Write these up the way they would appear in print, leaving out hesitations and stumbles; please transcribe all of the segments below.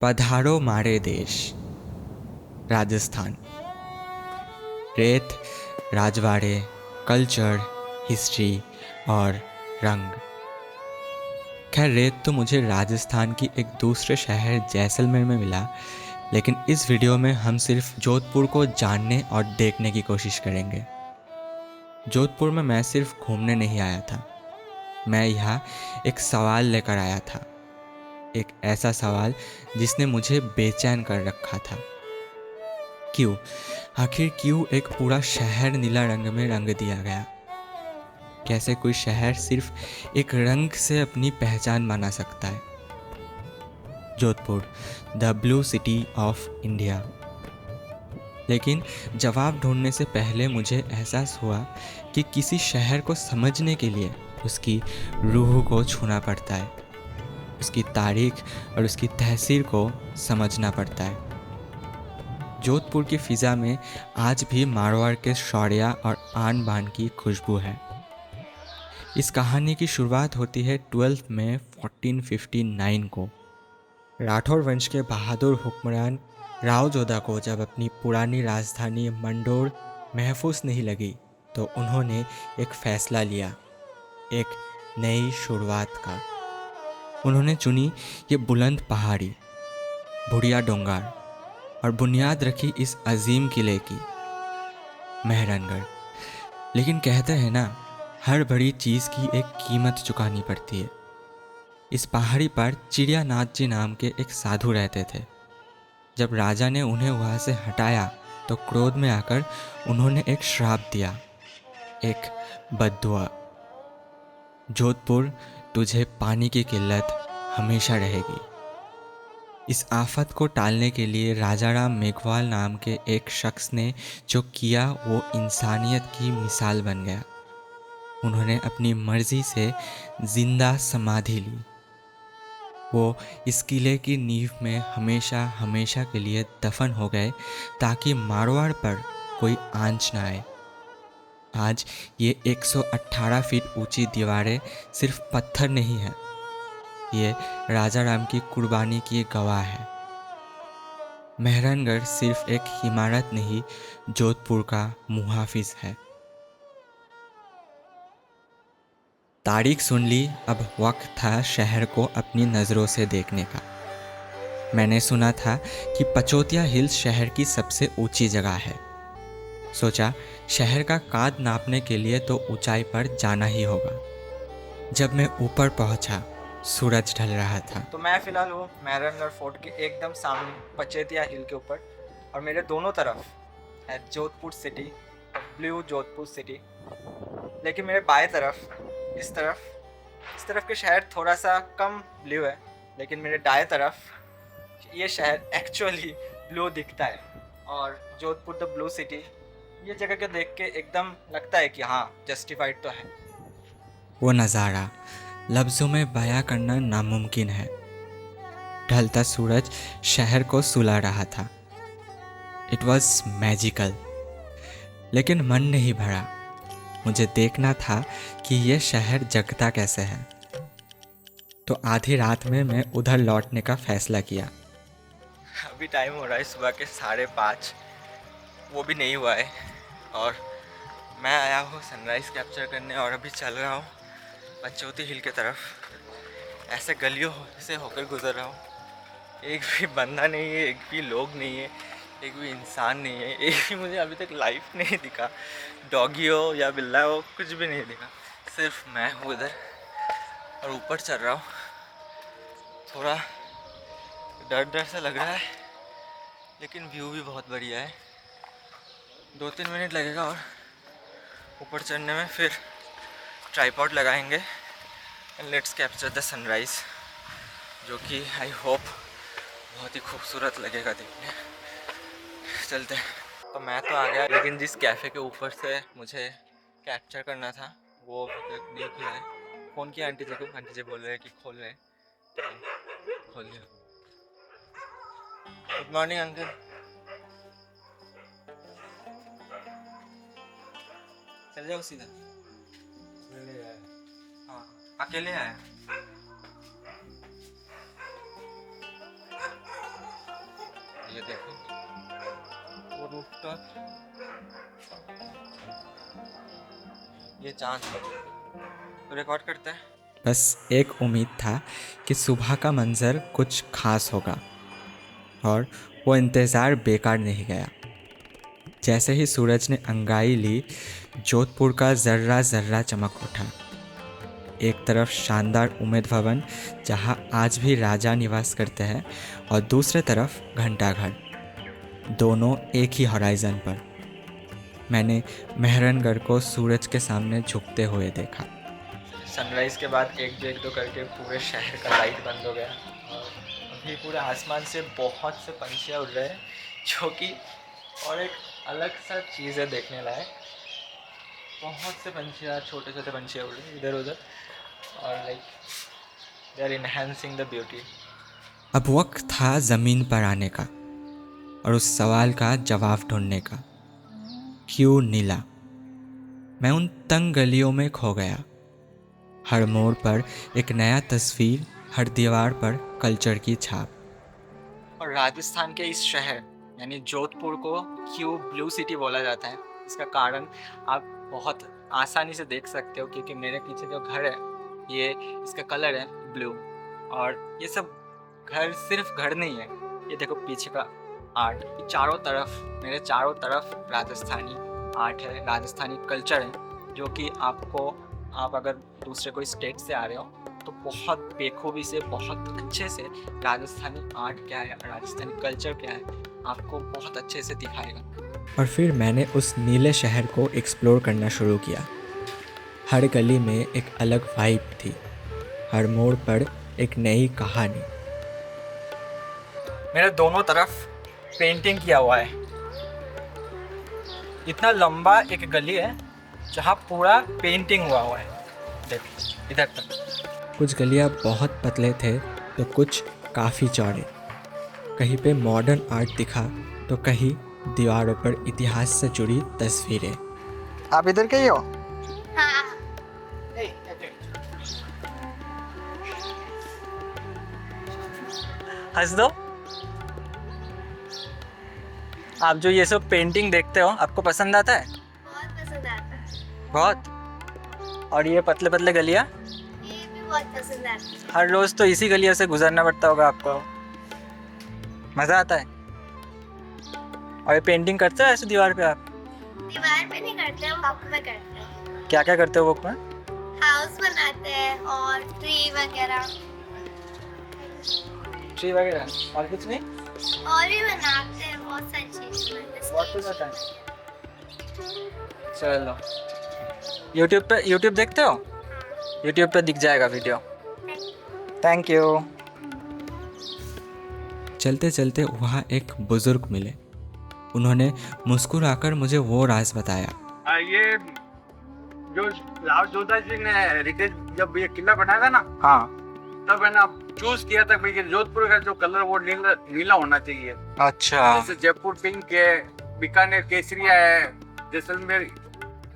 पधारो मारे देश राजस्थान। रेत, राजवाड़े, कल्चर, हिस्ट्री और रंग। खैर, रेत तो मुझे राजस्थान की एक दूसरे शहर जैसलमेर में मिला, लेकिन इस वीडियो में हम सिर्फ जोधपुर को जानने और देखने की कोशिश करेंगे। जोधपुर में मैं सिर्फ घूमने नहीं आया था, मैं यहाँ एक सवाल लेकर आया था। एक ऐसा सवाल जिसने मुझे बेचैन कर रखा था। क्यों, आखिर क्यों एक पूरा शहर नीला रंग में रंग दिया गया? कैसे कोई शहर सिर्फ एक रंग से अपनी पहचान बना सकता है? Jodhpur, the blue city of India. लेकिन जवाब ढूंढने से पहले मुझे एहसास हुआ कि किसी शहर को समझने के लिए उसकी रूह को छूना पड़ता है, उसकी तारीख और उसकी तहसीर को समझना पड़ता है। जोधपुर की फ़िज़ा में आज भी मारवाड़ के शौर्य और आन बान की खुशबू है। इस कहानी की शुरुआत होती है 12 मई 1459 को। राठौर वंश के बहादुर हुक्मरान राव जोधा को जब अपनी पुरानी राजधानी मंडोर महफूज नहीं लगी, तो उन्होंने एक फ़ैसला लिया, एक नई शुरुआत का। उन्होंने चुनी ये बुलंद पहाड़ी, बुढ़िया डोंगर, और बुनियाद रखी इस अजीम किले की, मेहरानगढ़। लेकिन कहते हैं ना, हर बड़ी चीज़ की एक कीमत चुकानी पड़ती है। इस पहाड़ी पर चिड़ियानाथ जी नाम के एक साधु रहते थे। जब राजा ने उन्हें वहाँ से हटाया तो क्रोध में आकर उन्होंने एक श्राप दिया, एक बद्दुआ। जोधपुर, तुझे पानी की किल्लत हमेशा रहेगी। इस आफत को टालने के लिए राजाराम मेघवाल नाम के एक शख्स ने जो किया वो इंसानियत की मिसाल बन गया। उन्होंने अपनी मर्जी से जिंदा समाधि ली। वो इस किले की नींव में हमेशा हमेशा के लिए दफन हो गए, ताकि मारवाड़ पर कोई आंच ना आए। आज ये 118 फीट ऊंची दीवारें सिर्फ पत्थर नहीं है, ये राजा राम की कुर्बानी की गवाह है। मेहरानगढ़ सिर्फ एक इमारत नहीं, जोधपुर का मुहाफिज है। तारीख सुन ली, अब वक्त था शहर को अपनी नज़रों से देखने का। मैंने सुना था कि पचौतिया हिल्स शहर की सबसे ऊंची जगह है। सोचा शहर का काद नापने के लिए तो ऊंचाई पर जाना ही होगा। जब मैं ऊपर पहुंचा, सूरज ढल रहा था। तो मैं फ़िलहाल हूँ मेहरानगढ़ फोर्ट के एकदम सामने पचेतिया हिल के ऊपर, और मेरे दोनों तरफ है Jodhpur city, blue Jodhpur city. लेकिन मेरे बाएं तरफ, इस तरफ के शहर थोड़ा सा कम ब्लू है, लेकिन मेरे दाएं तरफ ये शहर एक्चुअली ब्लू दिखता है। और जोधपुर द ब्लू सिटी, ये जगह को देख के एकदम लगता है कि हाँ, जस्टिफाइड तो है। वो नज़ारा लफ्ज़ों में बयां करना नामुमकिन है। ढलता सूरज शहर को सुला रहा था। It was magical. लेकिन मन नहीं भरा। मुझे देखना था कि यह शहर जगता कैसे है। तो आधी रात में मैं उधर लौटने का फैसला किया। अभी टाइम हो रहा है सुबह के 5:30, वो भी नहीं हुआ है, और मैं आया हूँ सनराइज़ कैप्चर करने, और अभी चल रहा हूँ पंचवटी हिल की तरफ। ऐसे गलियों से होकर गुजर रहा हूँ। एक भी बंदा नहीं है, एक भी लोग नहीं है, एक भी इंसान नहीं है, एक भी मुझे अभी तक लाइफ नहीं दिखा। डॉगी हो या बिल्ला हो, कुछ भी नहीं दिखा। सिर्फ मैं हूँ इधर, और ऊपर चल रहा हूँ। थोड़ा डर डर सा लग रहा है, लेकिन व्यू भी बहुत बढ़िया है। 2-3 मिनट लगेगा और ऊपर चढ़ने में। फिर ट्राइपॉड लगाएंगे and let's capture the sunrise, जो कि आई होप बहुत ही खूबसूरत लगेगा देखने। चलते हैं। तो मैं तो आ गया, लेकिन जिस कैफ़े के ऊपर से मुझे कैप्चर करना था वो अभी तक नहीं खुला है। फ़ोन किया आंटी जी को, आंटी जी बोल रहे हैं कि खोल रहे हैं, तो खोल लिया। Good morning uncle. चल जाओ सीधा। हाँ, अकेले आए। ये देखो वो रूफटॉप, ये चांद तो रिकॉर्ड करता है। बस एक उम्मीद था कि सुबह का मंजर कुछ खास होगा, और वो इंतज़ार बेकार नहीं गया। जैसे ही सूरज ने अंगाई ली, जोधपुर का ज़र्रा ज़र्रा चमक उठा। एक तरफ शानदार उम्मेद भवन जहाँ आज भी राजा निवास करते हैं, और दूसरे तरफ घंटाघर, दोनों एक ही हॉराइज़न पर। मैंने मेहरनगढ़ को सूरज के सामने झुकते हुए देखा। सनराइज़ के बाद एक दो करके पूरे शहर का लाइट बंद हो गया, और अभी पूरे आसमान से बहुत से पंछियाँ उड़ रहे हैं, जो कि और एक अलग सा चीज़ है देखने लायक। बहुत से पंछियाँ, छोटे छोटे पंछियाँ उड़ रहे हैं इधर उधर, और like they are enhancing the beauty. अब वक्त था ज़मीन पर आने का और उस सवाल का जवाब ढूंढने का, क्यों नीला? मैं उन तंग गलियों में खो गया। हर मोड़ पर एक नया तस्वीर, हर दीवार पर कल्चर की छाप। और राजस्थान के इस शहर यानी जोधपुर को क्यों ब्लू सिटी बोला जाता है, इसका कारण आप बहुत आसानी से देख सकते हो, क्योंकि मेरे पीछे जो घर है ये इसका कलर है ब्लू। और ये सब घर सिर्फ घर नहीं है, ये देखो पीछे का आर्ट, चारों तरफ, मेरे चारों तरफ राजस्थानी आर्ट है, राजस्थानी कल्चर है, जो कि आप अगर दूसरे कोई स्टेट से आ रहे हो तो बहुत बेखूबी से, बहुत अच्छे से राजस्थानी आर्ट क्या है, राजस्थानी कल्चर क्या है, आपको बहुत अच्छे से दिखाएगा। और फिर मैंने उस नीले शहर को एक्सप्लोर करना शुरू किया। हर गली में एक अलग वाइब थी, हर मोड़ पर एक नई कहानी। मेरे दोनों तरफ पेंटिंग किया हुआ है। इतना लंबा एक गली है जहाँ पूरा पेंटिंग हुआ है, देखो इधर तक। कुछ गलियाँ बहुत पतले थे तो कुछ काफ़ी चौड़े। कहीं पे मॉडर्न आर्ट दिखा तो कहीं दीवारों पर इतिहास से जुड़ी तस्वीरें। आप इधर के ही हो? हाँ। हंस दो। आप जो ये सब पेंटिंग देखते हो, आपको पसंद आता है? बहुत पसंद आता है। बहुत। और ये पतले पतले गलियाँ? ये भी बहुत पसंद आता है। हर रोज तो इसी गलियों से गुजरना पड़ता होगा आपको, मज़ा आता है? और ये पेंटिंग करते हो ऐसे दीवार पे आप? दीवार पे नहीं करते हैं, बुक में करते हैं। क्या क्या करते हो बुक में? हाउस बनाते हैं और ट्री वगैरह। ट्री वगैरह और कुछ नहीं? और भी बनाते हैं बहुत सारी चीजें। What is the time? चलो, यूट्यूब देखते हो? यूट्यूब पे दिख जाएगा वीडियो। Thank you. चलते चलते वहाँ एक बुजुर्ग मिले। उन्होंने मुस्कुराकर मुझे वो राज बताया। ये जो राव जोधा जी ने हेरिटेज जब ये किला बनाया था ना, हाँ। तब है ना चूज किया था कि जोधपुर का जो कलर वो नीला होना चाहिए। अच्छा। जैसे जयपुर पिंक है, बीकानेर केसरिया है, जैसलमेर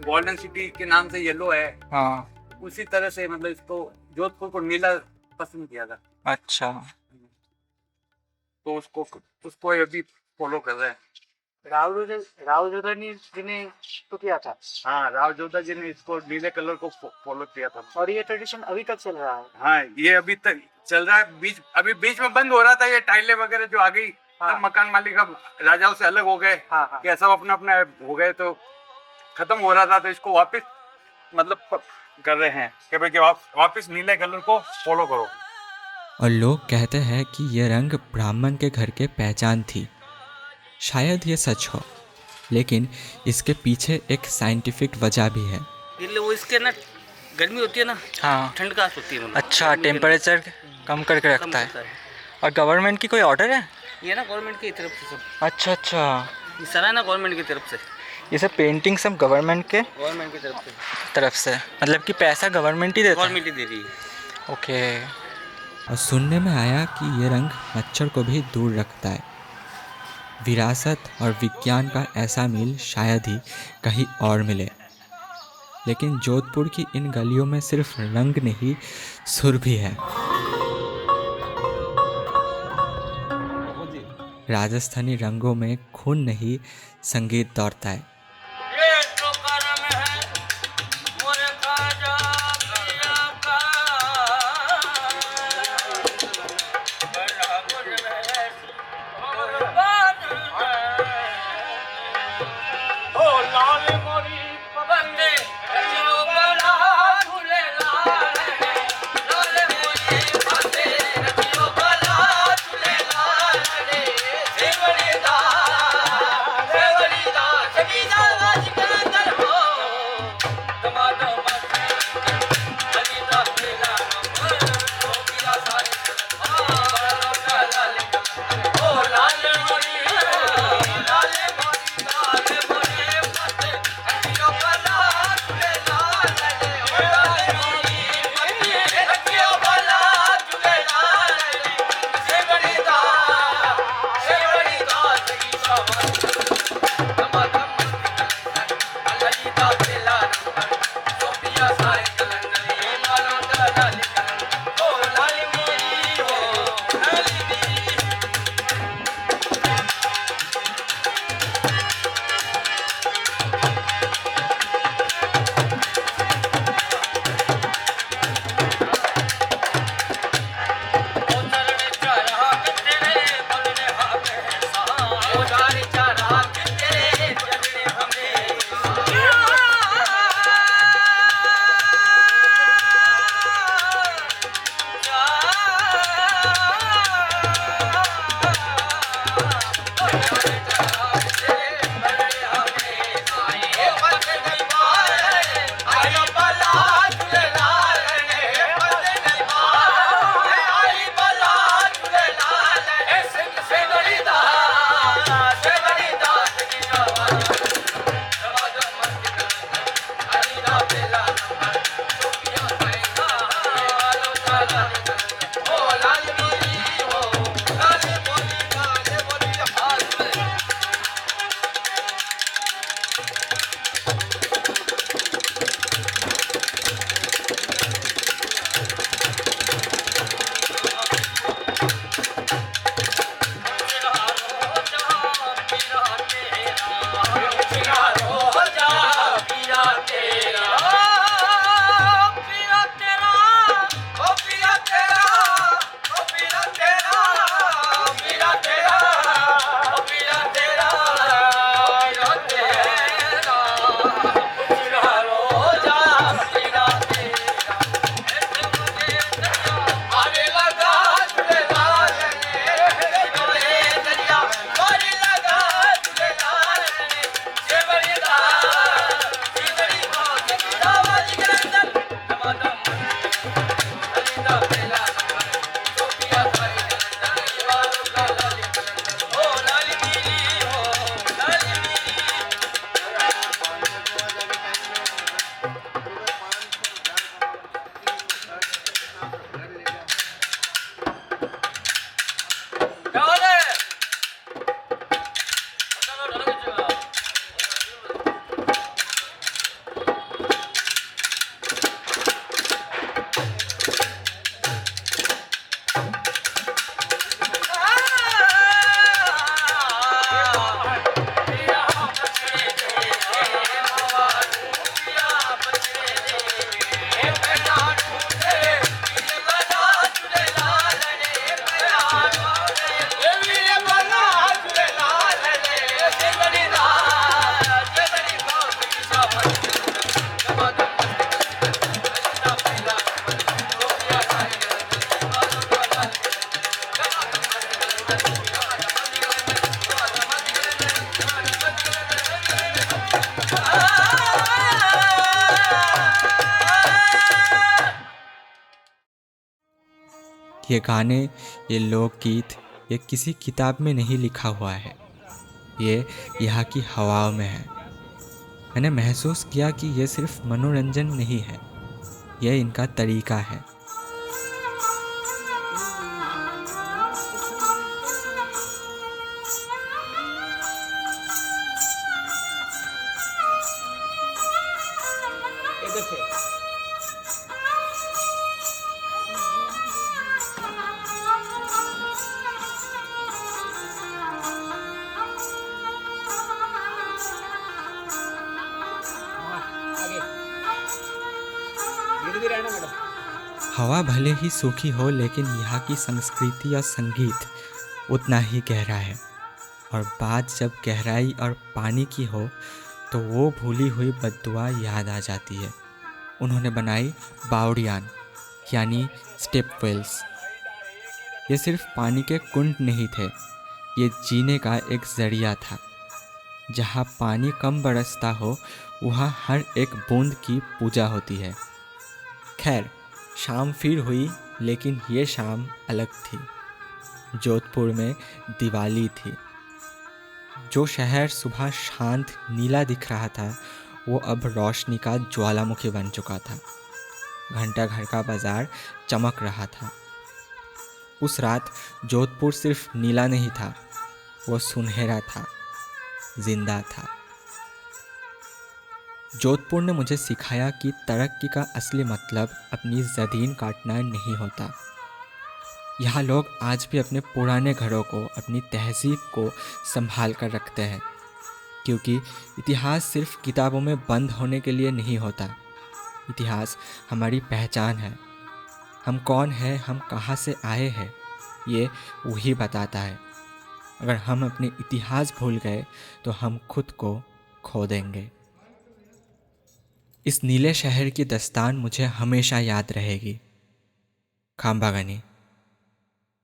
गोल्डन सिटी के नाम से येलो है। हाँ। उसी तरह से मतलब इसको जोधपुर को नीला पसंद किया था। अच्छा। तो उसको अभी फॉलो कर रहे हैं। राव जोधा जी ने तो किया था। हाँ, राव जोधा जी ने इसको नीले कलर को फॉलो किया था। और ये ट्रेडिशन अभी तक चल रहा है? हाँ, ये अभी तक चल रहा है। बीच में बंद हो रहा था। ये टाइलें वगैरह जो आ गई, हाँ। मकान मालिक अब राजाओं से अलग हो गए। हाँ, हाँ। कि सब अपना अपना हो गए, तो खत्म हो रहा था। तो इसको वापस मतलब कर रहे हैं कि भाई वापस नीले कलर को फॉलो करो। और लोग कहते हैं कि ये रंग ब्राह्मण के घर के पहचान थी। शायद ये सच हो, लेकिन इसके पीछे एक साइंटिफिक वजह भी है। वो इसके ना गर्मी होती है ना, हाँ। ठंड का होती है। अच्छा, टेम्परेचर कम करके रखता है। और गवर्नमेंट की कोई ऑर्डर है? ये ना गवर्नमेंट की तरफ से सब। अच्छा अच्छा, ये सारा ना गवर्नमेंट की तरफ से। ये सब पेंटिंग सब गवर्नमेंट के गवर्नमेंट की तरफ से, मतलब कि पैसा गवर्नमेंट ही देता है? गवर्नमेंट ही दे रही है। ओके। और सुनने में आया कि ये रंग मच्छर को भी दूर रखता है। विरासत और विज्ञान का ऐसा मील शायद ही कहीं और मिले। लेकिन जोधपुर की इन गलियों में सिर्फ रंग नहीं, सुर भी है। राजस्थानी रंगों में खून नहीं, संगीत दौड़ता है। ये गाने, ये लोकगीत, ये किसी किताब में नहीं लिखा हुआ है, ये यहाँ की हवाओं में है। मैंने महसूस किया कि ये सिर्फ मनोरंजन नहीं है, ये इनका तरीका है। हवा भले ही सूखी हो, लेकिन यहाँ की संस्कृति और संगीत उतना ही गहरा है। और बात जब गहराई और पानी की हो तो वो भूली हुई बद्दुआ याद आ जाती है। उन्होंने बनाई बावड़ियान यानी स्टेप वेल्स। ये सिर्फ पानी के कुंड नहीं थे, ये जीने का एक जरिया था। जहाँ पानी कम बरसता हो वहाँ हर एक बूंद की पूजा होती है। खैर, शाम फिर हुई, लेकिन ये शाम अलग थी। जोधपुर में दिवाली थी। जो शहर सुबह शांत नीला दिख रहा था वो अब रोशनी का ज्वालामुखी बन चुका था। घंटाघर का बाजार चमक रहा था। उस रात जोधपुर सिर्फ नीला नहीं था, वो सुनहरा था, जिंदा था। जोधपुर ने मुझे सिखाया कि तरक्की का असली मतलब अपनी ज़मीन काटना नहीं होता। यहाँ लोग आज भी अपने पुराने घरों को, अपनी तहजीब को संभाल कर रखते हैं, क्योंकि इतिहास सिर्फ किताबों में बंद होने के लिए नहीं होता। इतिहास हमारी पहचान है। हम कौन हैं, हम कहाँ से आए हैं, ये वही बताता है। अगर हम अपने इतिहास भूल गए तो हम खुद को खो देंगे। इस नीले शहर की दास्तान मुझे हमेशा याद रहेगी। खांबा गनी।